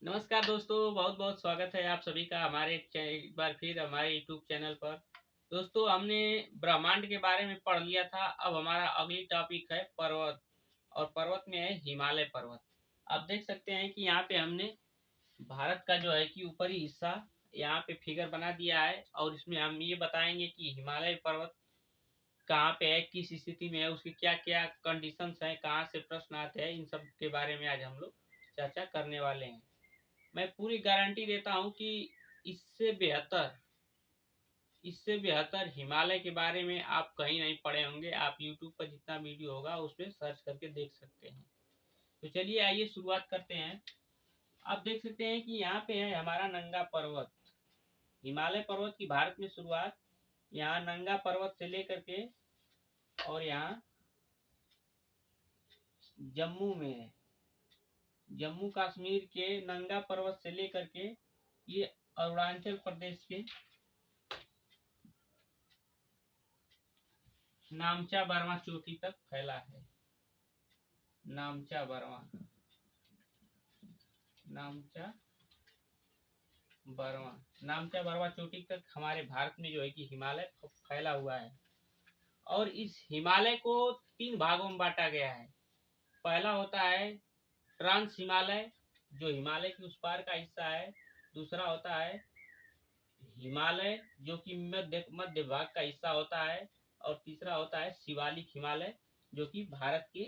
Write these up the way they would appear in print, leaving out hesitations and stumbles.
नमस्कार दोस्तों, बहुत बहुत स्वागत है आप सभी का हमारे एक बार फिर हमारे यूट्यूब चैनल पर। दोस्तों, हमने ब्रह्मांड के बारे में पढ़ लिया था। अब हमारा अगली टॉपिक है पर्वत, और पर्वत में है हिमालय पर्वत। आप देख सकते हैं कि यहाँ पे हमने भारत का जो है कि ऊपरी हिस्सा यहाँ पे फिगर बना दिया है, और इसमें हम ये बताएंगे कि हिमालय पर्वत कहाँ पे है, किस स्थिति में है, उसकी क्या क्या कंडीशंस हैं, कहाँ से प्रश्न आते हैं, इन सब के बारे में आज हम लोग चर्चा करने वाले हैं। मैं पूरी गारंटी देता हूँ कि इससे बेहतर इससे बेहतर हिमालय के बारे में आप कहीं नहीं पढ़े होंगे। आप यूट्यूब पर जितना वीडियो होगा उसमें सर्च करके देख सकते हैं। तो चलिए आइए शुरुआत करते हैं। आप देख सकते हैं कि यहाँ पे है हमारा नंगा पर्वत। हिमालय पर्वत की भारत में शुरुआत यहाँ नंगा पर्वत से लेकर के और यहाँ जम्मू में है। जम्मू कश्मीर के नंगा पर्वत से लेकर के ये अरुणाचल प्रदेश के नामचा बर्मा चोटी तक फैला है। नामचा बर्मा नामचा बर्मा नामचा बर्मा चोटी तक हमारे भारत में जो है कि हिमालय फैला हुआ है। और इस हिमालय को तीन भागों में बांटा गया है। पहला होता है ट्रांस हिमालय, जो हिमालय के उस पार का हिस्सा है। दूसरा होता है हिमालय, जो कि मध्य मध्य भाग का हिस्सा होता है। और तीसरा होता है शिवालिक हिमालय, जो कि भारत के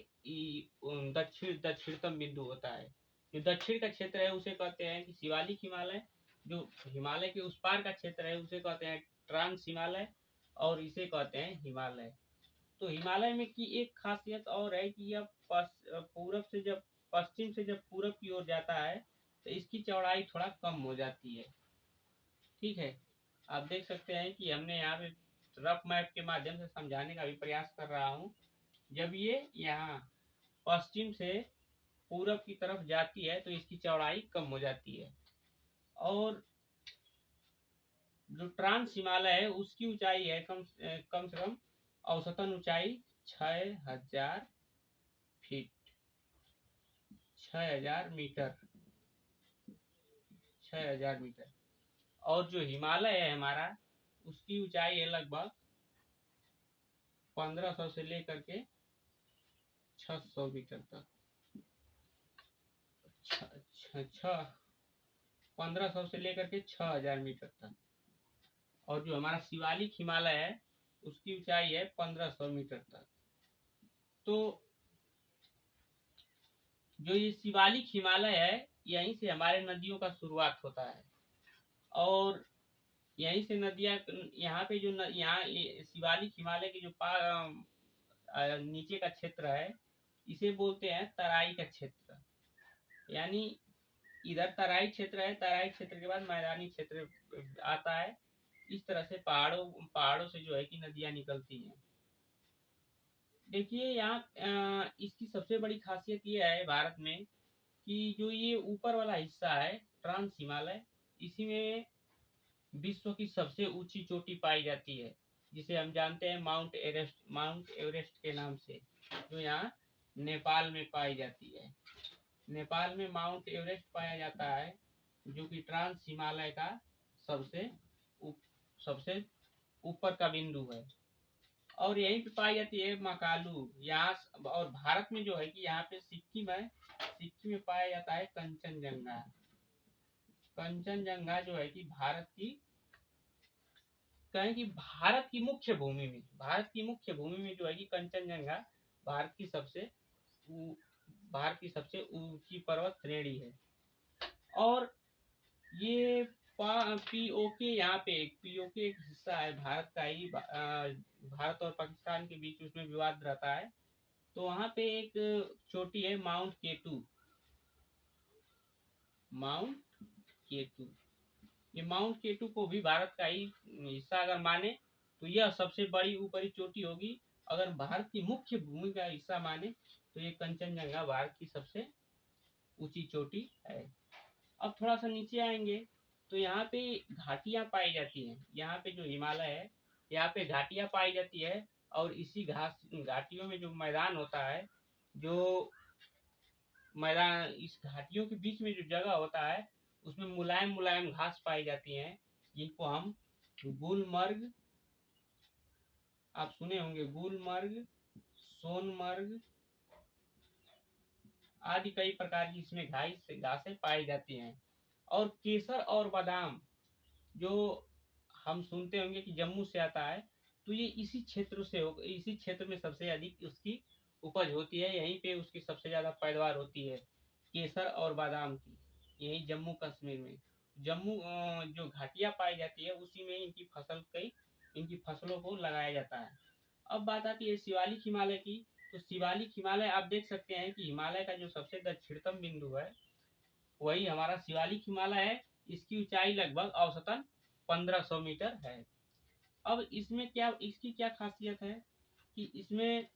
दक्षिणतम बिंदु होता है। जो दक्षिण का क्षेत्र है उसे कहते हैं कि शिवालिक हिमालय। जो हिमालय के उस पार का क्षेत्र है उसे कहते हैं ट्रांस हिमालय, और इसे कहते हैं हिमालय। तो हिमालय में की एक खासियत और है कि यह पूरब से जब पश्चिम से जब पूरब की ओर जाता है तो इसकी चौड़ाई थोड़ा कम हो जाती है। ठीक है, आप देख सकते हैं कि हमने यहाँ पे रफ मैप के माध्यम से समझाने का भी प्रयास कर रहा हूँ। जब ये यहाँ पश्चिम से पूरब की तरफ जाती है तो इसकी चौड़ाई कम हो जाती है। और जो ट्रांस हिमालय है उसकी ऊंचाई है कम से कम औसतन ऊंचाई 6000 फीट, 6000 मीटर, 6000 मीटर। और जो हिमालय है हमारा उसकी ऊंचाई है लगभग 1500 से लेकर के 600 मीटर तक। 1500 से लेकर के 6000 मीटर तक। और जो हमारा शिवालिक हिमालय है उसकी ऊंचाई है 1500 मीटर तक। तो जो ये शिवालिक हिमालय है यहीं से हमारे नदियों का शुरुआत होता है। और यहीं से नदियां यहाँ पे जो यहाँ शिवालिक हिमालय के जो नीचे का क्षेत्र है इसे बोलते हैं तराई का क्षेत्र। यानी इधर तराई क्षेत्र है, तराई क्षेत्र के बाद मैदानी क्षेत्र आता है। इस तरह से पहाड़ों पहाड़ों से जो है कि नदियां निकलती हैं। देखिए यहाँ इसकी सबसे बड़ी खासियत ये है भारत में कि जो ये ऊपर वाला हिस्सा है ट्रांस हिमालय, इसी में विश्व की सबसे ऊंची चोटी पाई जाती है, जिसे हम जानते हैं माउंट एवरेस्ट के नाम से, जो यहाँ नेपाल में पाई जाती है। नेपाल में माउंट एवरेस्ट पाया जाता है, जो कि ट्रांस हिमालय का सबसे सबसे ऊपर का बिंदु है। और यहीं पे पाई जाती है मकालू यहाँ। और भारत में जो है कि यहाँ पे सिक्किम है, सिक्किम में पाया जाता है कंचनजंगा। कंचनजंगा जो है कि कहें कि भारत की मुख्य भूमि में जो है कि कंचनजंगा भारत की सबसे भारत की सबसे ऊंची पर्वत श्रेणी है। और ये पीओके यहाँ पे पीओके एक हिस्सा है भारत का ही। भारत और पाकिस्तान के बीच उसमें विवाद रहता है। तो वहाँ पे एक चोटी है माउंट केटू। ये माउंट केटू को भी भारत का ही हिस्सा अगर माने तो यह सबसे बड़ी ऊपरी चोटी होगी। अगर भारत की मुख्य भूमि का हिस्सा माने तो ये कंचनजंगा भारत की सबसे ऊंची चोटी है। अब थोड़ा सा नीचे आएंगे तो यहाँ पे घाटियां पाई जाती हैं। यहाँ पे जो हिमालय है यहाँ पे घाटियां पाई जाती है। और इसी घाटियों में जो मैदान होता है, जो मैदान, इस घाटियों के बीच में जो जगह होता है उसमें मुलायम मुलायम घास पाई जाती है, जिनको हम गुलमर्ग, आप सुने होंगे, गुलमर्ग, सोनमर्ग आदि कई प्रकार की इसमें घासें पाई जाती हैं। और केसर और बादाम जो हम सुनते होंगे कि जम्मू से आता है, तो ये इसी क्षेत्र में सबसे अधिक उसकी उपज होती है, यहीं पे उसकी सबसे ज़्यादा पैदावार होती है केसर और बादाम की, यही जम्मू कश्मीर में। जम्मू जो घाटियाँ पाई जाती है उसी में इनकी फसलों को लगाया जाता है। अब बात आती है शिवालिक हिमालय की। तो शिवालिक हिमालय आप देख सकते हैं कि हिमालय का जो सबसे दक्षिणतम बिंदु है वही हमारा शिवालिक हिमालय है। इसकी ऊंचाई लगभग औसतन 1500 मीटर है। अब इसकी क्या खासियत है कि इसमें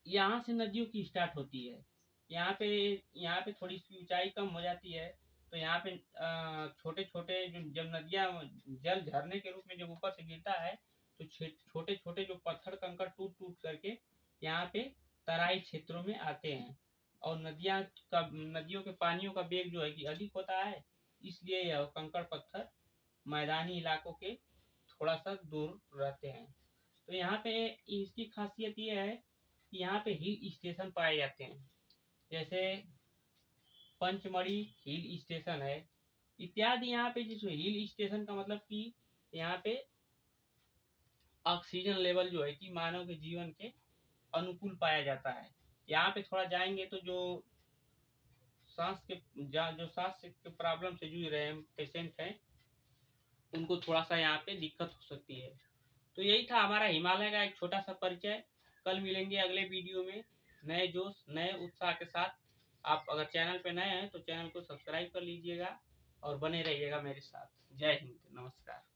यहाँ से नदियों की स्टार्ट होती है। यहाँ पे यहाँ पे थोड़ी सी ऊंचाई कम हो जाती है, तो यहाँ पे छोटे छोटे जो जब नदियाँ जल झरने के रूप में जब ऊपर से गिरता है, तो छोटे छोटे जो पत्थर कंकड़ टूट टूट करके यहाँ पे तराई क्षेत्रों में आते हैं। और नदियों के पानियों का वेग जो है कि अधिक होता है, इसलिए यह कंकड़ पत्थर मैदानी इलाकों के थोड़ा सा दूर रहते हैं। तो यहाँ पे इसकी खासियत ये है कि यहाँ पे हिल स्टेशन पाए जाते हैं, जैसे पंचमढ़ी हिल स्टेशन है इत्यादि। यहाँ पे जिस हिल स्टेशन का मतलब कि यहाँ पे ऑक्सीजन लेवल जो है कि मानव के जीवन के अनुकूल पाया जाता है। यहाँ पे थोड़ा जाएंगे तो जो सांस के प्रॉब्लम से जूझ रहे हैं पेशेंट हैं, उनको थोड़ा सा यहाँ पे दिक्कत हो सकती है। तो यही था हमारा हिमालय का एक छोटा सा परिचय। कल मिलेंगे अगले वीडियो में नए जोश नए उत्साह के साथ। आप अगर चैनल पे नए हैं तो चैनल को सब्सक्राइब कर लीजिएगा और बने रहिएगा मेरे साथ। जय हिंद, नमस्कार।